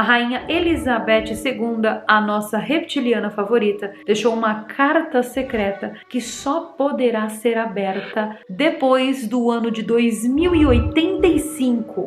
a rainha Elizabeth II, a nossa reptiliana favorita, deixou uma carta secreta que só poderá ser aberta depois do ano de 2085.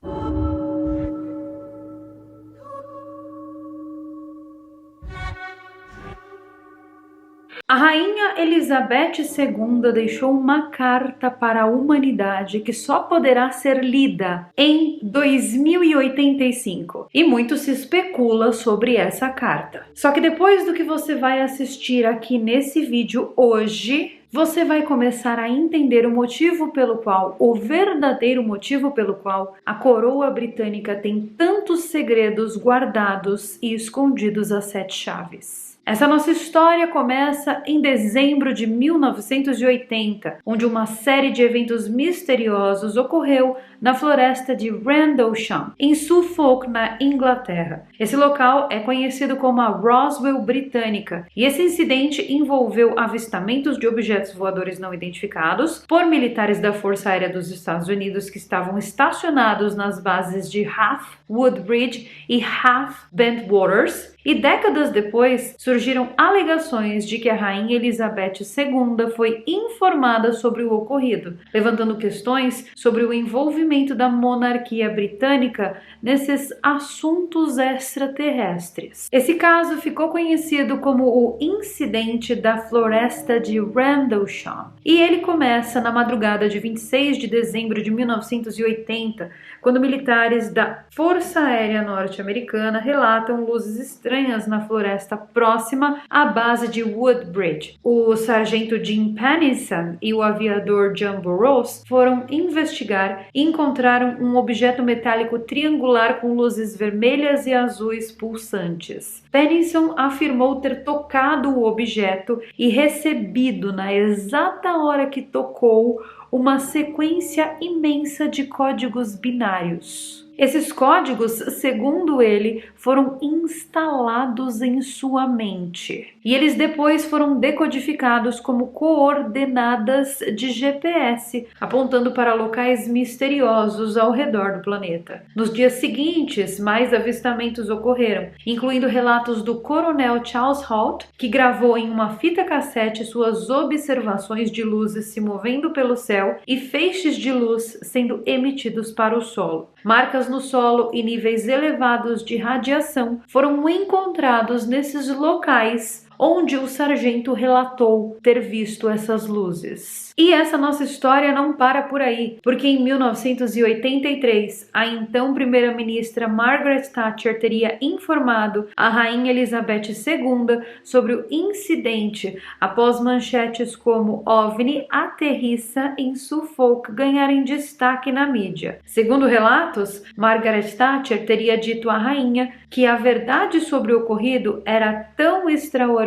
A rainha Elizabeth II deixou uma carta para a humanidade que só poderá ser lida em 2085. E muito se especula sobre essa carta. Só que depois do que você vai assistir aqui nesse vídeo hoje, você vai começar a entender o verdadeiro motivo pelo qual a coroa britânica tem tantos segredos guardados e escondidos às 7 chaves. Essa nossa história começa em dezembro de 1980, onde uma série de eventos misteriosos ocorreu na floresta de Rendlesham, em Suffolk, na Inglaterra. Esse local é conhecido como a Roswell Britânica, e esse incidente envolveu avistamentos de objetos voadores não identificados por militares da Força Aérea dos Estados Unidos que estavam estacionados nas bases de Half Woodbridge e Half Bentwaters. E décadas depois, surgiram alegações de que a rainha Elizabeth II foi informada sobre o ocorrido, levantando questões sobre o envolvimento da monarquia britânica nesses assuntos extraterrestres. Esse caso ficou conhecido como o Incidente da Floresta de Rendlesham, e ele começa na madrugada de 26 de dezembro de 1980, quando militares da Força Aérea Norte-Americana relatam luzes estranhas na floresta próxima à base de Woodbridge. O sargento Jim Pennison e o aviador John Burroughs foram investigar e encontraram um objeto metálico triangular com luzes vermelhas e azuis pulsantes. Pennison afirmou ter tocado o objeto e recebido, na exata hora que tocou, uma sequência imensa de códigos binários. Esses códigos, segundo ele, foram instalados em sua mente. E eles depois foram decodificados como coordenadas de GPS, apontando para locais misteriosos ao redor do planeta. Nos dias seguintes, mais avistamentos ocorreram, incluindo relatos do coronel Charles Holt, que gravou em uma fita cassete suas observações de luzes se movendo pelo céu e feixes de luz sendo emitidos para o solo. Marcas no solo e níveis elevados de radiação foram encontrados nesses locais onde o sargento relatou ter visto essas luzes. E essa nossa história não para por aí, porque em 1983, a então primeira-ministra Margaret Thatcher teria informado a rainha Elizabeth II sobre o incidente após manchetes como OVNI aterrissa em Suffolk ganharem destaque na mídia. Segundo relatos, Margaret Thatcher teria dito à rainha que a verdade sobre o ocorrido era tão extraordinária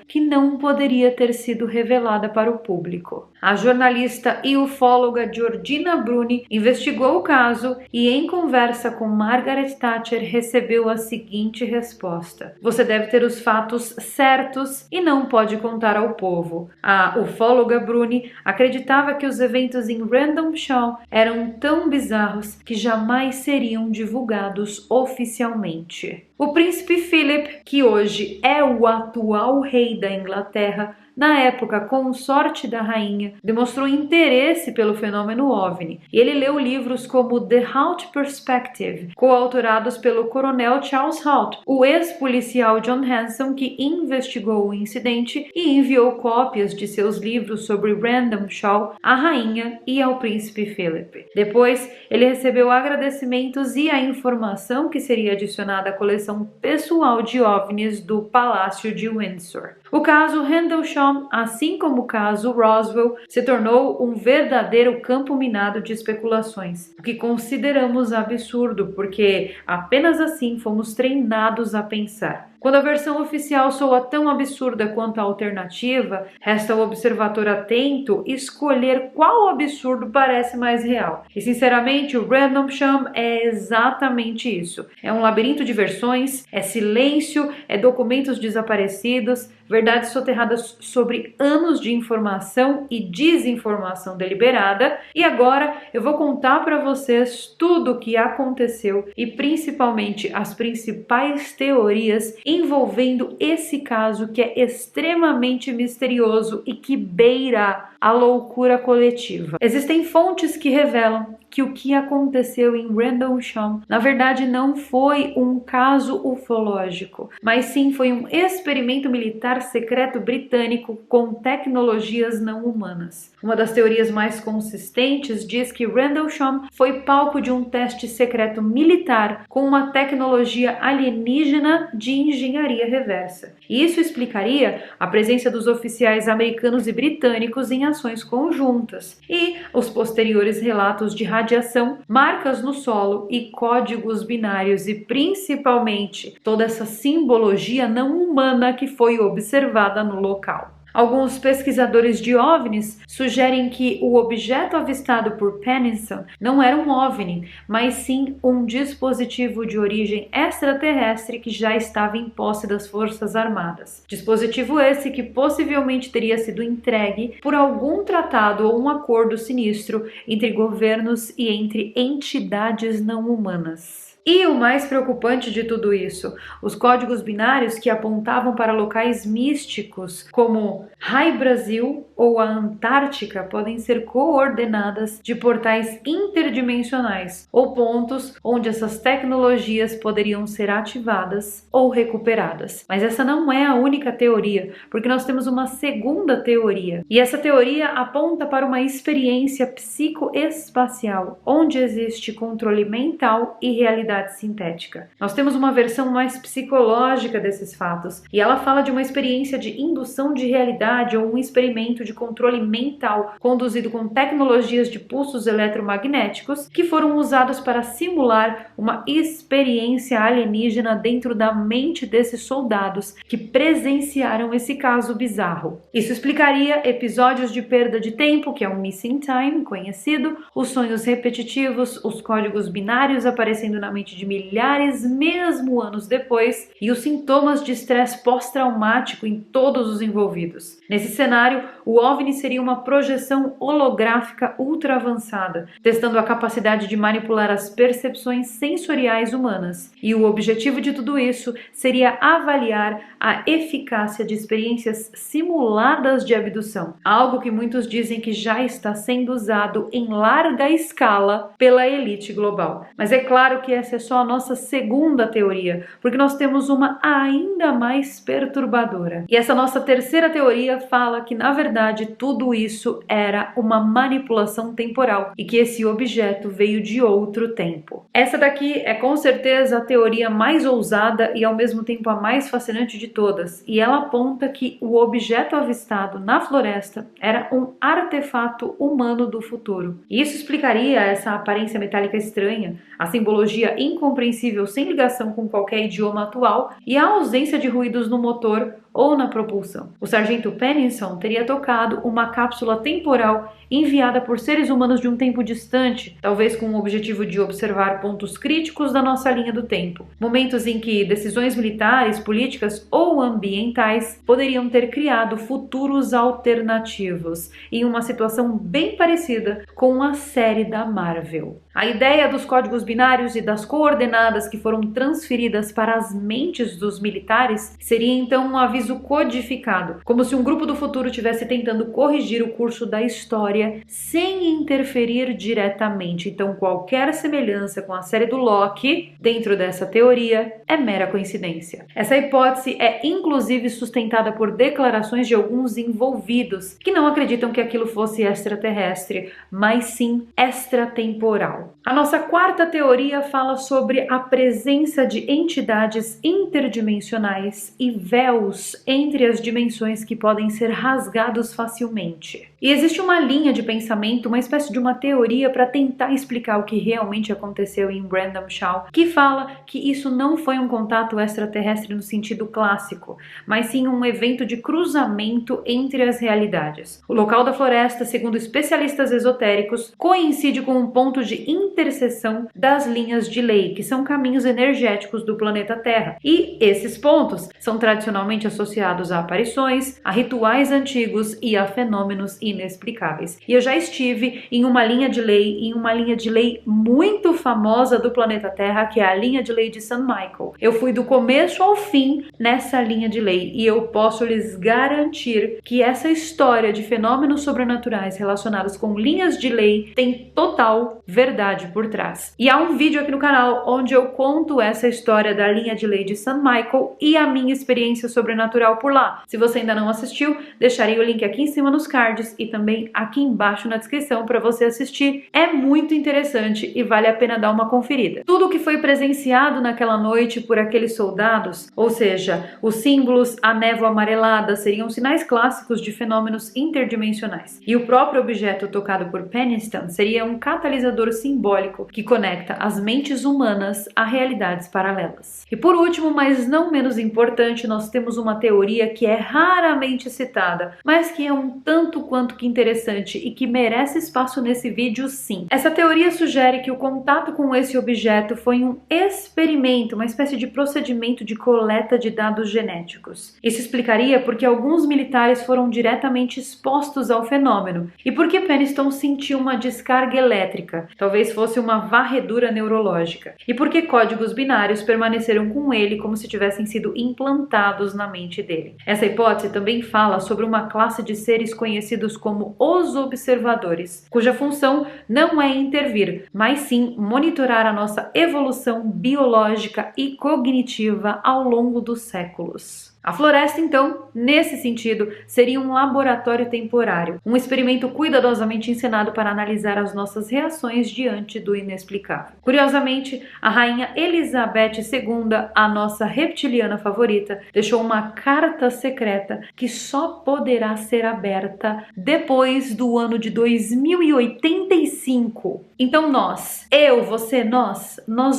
que não poderia ter sido revelada para o público. A jornalista e ufóloga Georgina Bruni investigou o caso e, em conversa com Margaret Thatcher, recebeu a seguinte resposta: "Você deve ter os fatos certos e não pode contar ao povo." A ufóloga Bruni acreditava que os eventos em Rendlesham eram tão bizarros que jamais seriam divulgados oficialmente. O príncipe Philip, que hoje é o atual rei da Inglaterra, na época consorte da rainha, demonstrou interesse pelo fenômeno OVNI, e ele leu livros como The Holt Perspective, coautorados pelo coronel Charles Holt, o ex-policial John Hanson, que investigou o incidente e enviou cópias de seus livros sobre Rendlesham à rainha e ao príncipe Philip. Depois, ele recebeu agradecimentos e a informação que seria adicionada à coleção pessoal de OVNIs do Palácio de Windsor. O caso Rendlesham, assim como o caso Roswell, se tornou um verdadeiro campo minado de especulações, o que consideramos absurdo, porque apenas assim fomos treinados a pensar. Quando a versão oficial soa tão absurda quanto a alternativa, resta ao observador atento escolher qual absurdo parece mais real. E sinceramente, o Rendlesham é exatamente isso. É um labirinto de versões, é silêncio, é documentos desaparecidos, verdades soterradas sobre anos de informação e desinformação deliberada. E agora eu vou contar para vocês tudo o que aconteceu e principalmente as principais teorias envolvendo esse caso que é extremamente misterioso e que beira a loucura coletiva. Existem fontes que revelam que o que aconteceu em Rendlesham, na verdade, não foi um caso ufológico, mas sim foi um experimento militar secreto britânico com tecnologias não humanas. Uma das teorias mais consistentes diz que Rendlesham foi palco de um teste secreto militar com uma tecnologia alienígena de engenharia reversa. E isso explicaria a presença dos oficiais americanos e britânicos em ações conjuntas e os posteriores relatos de radiação, marcas no solo e códigos binários e principalmente toda essa simbologia não humana que foi observada no local. Alguns pesquisadores de OVNIs sugerem que o objeto avistado por Penninson não era um OVNI, mas sim um dispositivo de origem extraterrestre que já estava em posse das Forças Armadas. Dispositivo esse que possivelmente teria sido entregue por algum tratado ou um acordo sinistro entre governos e entre entidades não humanas. E o mais preocupante de tudo isso, os códigos binários que apontavam para locais místicos como High Brasil ou a Antártica podem ser coordenadas de portais interdimensionais ou pontos onde essas tecnologias poderiam ser ativadas ou recuperadas. Mas essa não é a única teoria, porque nós temos uma segunda teoria. E essa teoria aponta para uma experiência psicoespacial, onde existe controle mental e realidade sintética. Nós temos uma versão mais psicológica desses fatos, e ela fala de uma experiência de indução de realidade ou um experimento de controle mental conduzido com tecnologias de pulsos eletromagnéticos que foram usados para simular uma experiência alienígena dentro da mente desses soldados que presenciaram esse caso bizarro. Isso explicaria episódios de perda de tempo, que é um missing time conhecido, os sonhos repetitivos, os códigos binários aparecendo na mente de milhares mesmo anos depois e os sintomas de estresse pós-traumático em todos os envolvidos. Nesse cenário, o OVNI seria uma projeção holográfica ultra avançada, testando a capacidade de manipular as percepções sensoriais humanas. E o objetivo de tudo isso seria avaliar a eficácia de experiências simuladas de abdução, algo que muitos dizem que já está sendo usado em larga escala pela elite global. Mas é claro que essa é só a nossa segunda teoria, porque nós temos uma ainda mais perturbadora. E essa nossa terceira teoria fala que, na verdade, tudo isso era uma manipulação temporal e que esse objeto veio de outro tempo. Essa daqui é com certeza a teoria mais ousada e ao mesmo tempo a mais fascinante de todas, e ela aponta que o objeto avistado na floresta era um artefato humano do futuro. E isso explicaria essa aparência metálica estranha, a simbologia incompreensível sem ligação com qualquer idioma atual e a ausência de ruídos no motor ou na propulsão. O sargento Penninson teria tocado uma cápsula temporal enviada por seres humanos de um tempo distante, talvez com o objetivo de observar pontos críticos da nossa linha do tempo, momentos em que decisões militares, políticas ou ambientais poderiam ter criado futuros alternativos, em uma situação bem parecida com a série da Marvel. A ideia dos códigos binários e das coordenadas que foram transferidas para as mentes dos militares seria então um aviso codificado, como se um grupo do futuro estivesse tentando corrigir o curso da história sem interferir diretamente. Então qualquer semelhança com a série do Loki dentro dessa teoria é mera coincidência. Essa hipótese é inclusive sustentada por declarações de alguns envolvidos que não acreditam que aquilo fosse extraterrestre, mas sim extratemporal. A nossa quarta teoria fala sobre a presença de entidades interdimensionais e véus entre as dimensões que podem ser rasgados facilmente. E existe uma linha de pensamento, uma espécie de uma teoria para tentar explicar o que realmente aconteceu em Rendlesham, que fala que isso não foi um contato extraterrestre no sentido clássico, mas sim um evento de cruzamento entre as realidades. O local da floresta, segundo especialistas esotéricos, coincide com um ponto de interseção das linhas de lei, que são caminhos energéticos do planeta Terra. E esses pontos são tradicionalmente associados associados a aparições, a rituais antigos e a fenômenos inexplicáveis. E eu já estive em uma linha de lei muito famosa do planeta Terra, que é a linha de lei de St. Michael. Eu fui do começo ao fim nessa linha de lei e eu posso lhes garantir que essa história de fenômenos sobrenaturais relacionados com linhas de lei tem total verdade por trás. E há um vídeo aqui no canal onde eu conto essa história da linha de lei de St. Michael e a minha experiência sobrenatural por lá. Se você ainda não assistiu, deixarei o link aqui em cima nos cards e também aqui embaixo na descrição para você assistir. É muito interessante e vale a pena dar uma conferida. Tudo que foi presenciado naquela noite por aqueles soldados, ou seja, os símbolos, a névoa amarelada, seriam sinais clássicos de fenômenos interdimensionais. E o próprio objeto tocado por Peniston seria um catalisador simbólico que conecta as mentes humanas a realidades paralelas. E por último, mas não menos importante, nós temos uma teoria que é raramente citada, mas que é um tanto quanto que interessante e que merece espaço nesse vídeo sim. Essa teoria sugere que o contato com esse objeto foi um experimento, uma espécie de procedimento de coleta de dados genéticos. Isso explicaria porque alguns militares foram diretamente expostos ao fenômeno e porque Peniston sentiu uma descarga elétrica, talvez fosse uma varredura neurológica, e porque códigos binários permaneceram com ele como se tivessem sido implantados na mente dele. Essa hipótese também fala sobre uma classe de seres conhecidos como os observadores, cuja função não é intervir, mas sim monitorar a nossa evolução biológica e cognitiva ao longo dos séculos. A floresta, então, nesse sentido, seria um laboratório temporário, um experimento cuidadosamente encenado para analisar as nossas reações diante do inexplicável. Curiosamente, a rainha Elizabeth II, a nossa reptiliana favorita, deixou uma carta secreta que só poderá ser aberta depois do ano de 2085. Então nós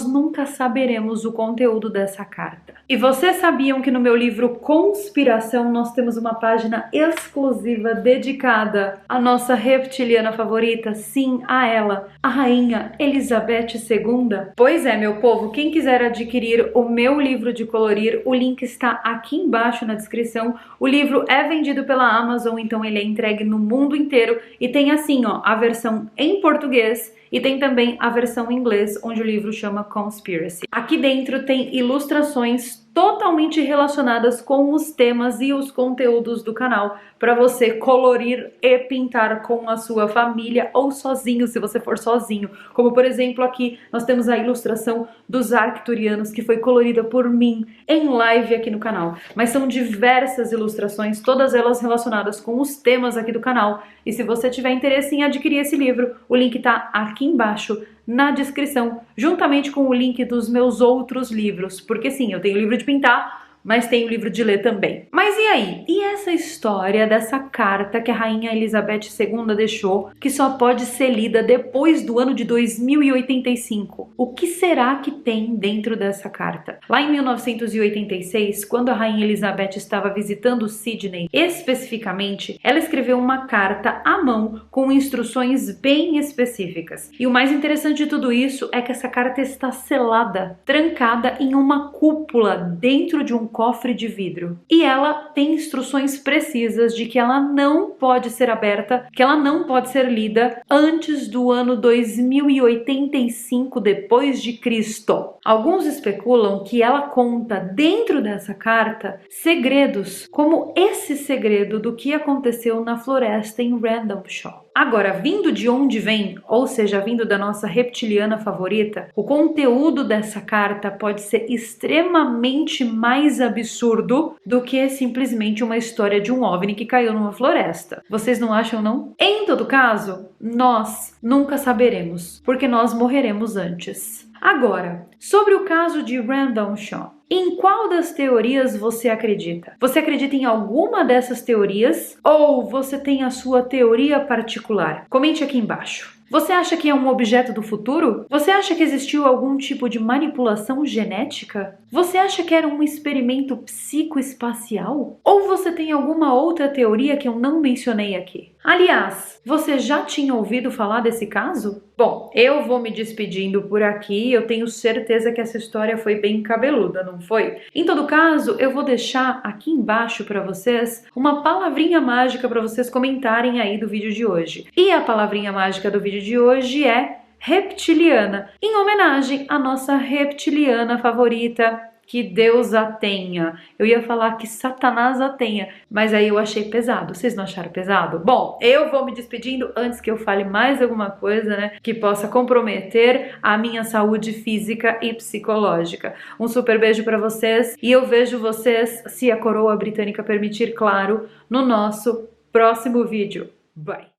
nunca saberemos o conteúdo dessa carta. E vocês sabiam que no meu livro Conspiração nós temos uma página exclusiva dedicada à nossa reptiliana favorita? Sim, a ela, a rainha Elizabeth II. Pois é, meu povo, quem quiser adquirir o meu livro de colorir, o link está aqui embaixo na descrição. O livro é vendido pela Amazon, então ele é entregue no mundo inteiro e tem assim, ó, a versão em português e tem também a versão em inglês, onde o livro chama Conspiracy. Aqui dentro tem ilustrações totalmente relacionadas com os temas e os conteúdos do canal, para você colorir e pintar com a sua família ou sozinho, se você for sozinho. Como por exemplo aqui nós temos a ilustração dos Arcturianos, que foi colorida por mim em live aqui no canal. Mas são diversas ilustrações, todas elas relacionadas com os temas aqui do canal. E se você tiver interesse em adquirir esse livro, o link tá aqui embaixo na descrição, juntamente com o link dos meus outros livros, porque sim, eu tenho livro de pintar, mas tem o livro de ler também. Mas e aí? E essa história dessa carta que a rainha Elizabeth II deixou, que só pode ser lida depois do ano de 2085? O que será que tem dentro dessa carta? Lá em 1986, quando a rainha Elizabeth estava visitando Sydney, especificamente, ela escreveu uma carta à mão com instruções bem específicas. E o mais interessante de tudo isso é que essa carta está selada, trancada em uma cúpula dentro de um cofre de vidro. E ela tem instruções precisas de que ela não pode ser aberta, que ela não pode ser lida antes do ano 2085 depois de Cristo. Alguns especulam que ela conta dentro dessa carta segredos, como esse segredo do que aconteceu na floresta em Randolph. Agora, vindo de onde vem, ou seja, vindo da nossa reptiliana favorita, o conteúdo dessa carta pode ser extremamente mais absurdo do que simplesmente uma história de um OVNI que caiu numa floresta. Vocês não acham, não? Em todo caso, nós nunca saberemos, porque nós morreremos antes. Agora, sobre o caso de Randolph, em qual das teorias você acredita? Você acredita em alguma dessas teorias ou você tem a sua teoria particular? Comente aqui embaixo. Você acha que é um objeto do futuro? Você acha que existiu algum tipo de manipulação genética? Você acha que era um experimento psicoespacial? Ou você tem alguma outra teoria que eu não mencionei aqui? Aliás, você já tinha ouvido falar desse caso? Bom, eu vou me despedindo por aqui. Eu tenho certeza que essa história foi bem cabeluda, não foi? Em todo caso, eu vou deixar aqui embaixo para vocês uma palavrinha mágica para vocês comentarem aí do vídeo de hoje. E a palavrinha mágica do vídeo de hoje é reptiliana, em homenagem à nossa reptiliana favorita. Que Deus a tenha. Eu ia falar que Satanás a tenha, mas aí eu achei pesado. Vocês não acharam pesado? Bom, eu vou me despedindo antes que eu fale mais alguma coisa, né, que possa comprometer a minha saúde física e psicológica. Um super beijo para vocês e eu vejo vocês, se a coroa britânica permitir, claro, no nosso próximo vídeo. Bye!